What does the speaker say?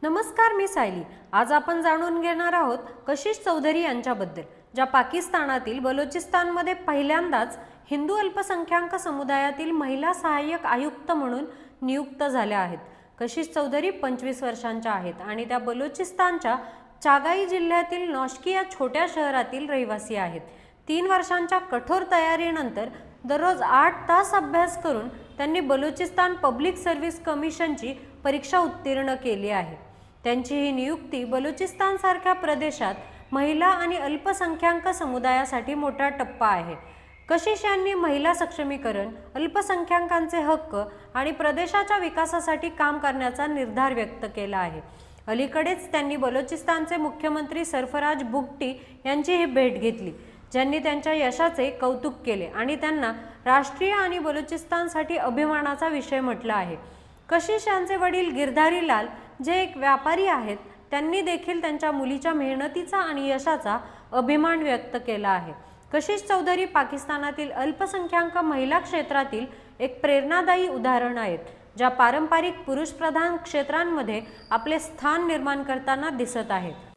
नमस्कार, मी सायली। आज आपण जाणून घेणार आहोत कशिश चौधरी यांच्याबद्दल, ज्या पाकिस्तानातील बलुचिस्तानमध्ये पहिल्यांदाच हिंदू अल्पसंख्याक समुदायातील महिला सहाय्यक आयुक्त म्हणून नियुक्त झाल्या आहेत। कशिश चौधरी 25 वर्षांच्या आहेत आणि त्या बलुचिस्तानच्या चागाई जिल्ह्यातील नौशकी या छोट्या शहरातील रहिवासी आहेत। 3 वर्षांच्या कठोर तयारीनंतर दररोज 8 तास अभ्यास करून त्यांनी बलुचिस्तान पब्लिक सर्व्हिस कमिशनची परीक्षा उत्तीर्ण केली आहे। त्यांची ही नियुक्ती बलुचिस्तान सारख्या प्रदेशात महिला आणि अल्पसंख्याक समुदायासाठी मोठा टप्पा आहे। कशिश यांनी महिला सक्षमीकरण, अल्पसंख्याकांचे हक्क आणि प्रदेशाच्या विकासासाठी काम करण्याचा निर्धार व्यक्त केला आहे। अलीकडेच त्यांनी बलुचिस्तानचे मुख्यमंत्री सरफराज भुट्टी यांचीही भेट घेतली, ज्यांनी त्यांच्या यशाचे कौतुक केले आणि त्यांना राष्ट्रीय आणि बलुचिस्तानसाठी अभिमानाचा विषय म्हटला आहे। कशिश यांचे वडील गिरधारी लाल, जे एक व्यापारी आहेत, त्यांनी देखील त्यांच्या मुलीच्या मेहनतीचा आणि यशाचा अभिमान व्यक्त केला आहे। कशिश चौधरी पाकिस्तानातील अल्पसंख्याक महिला क्षेत्रातील एक प्रेरणादायी उदाहरण आहेत, ज्या पारंपरिक पुरुषप्रधान क्षेत्रांमध्ये आपले स्थान निर्माण करताना दिसत आहेत।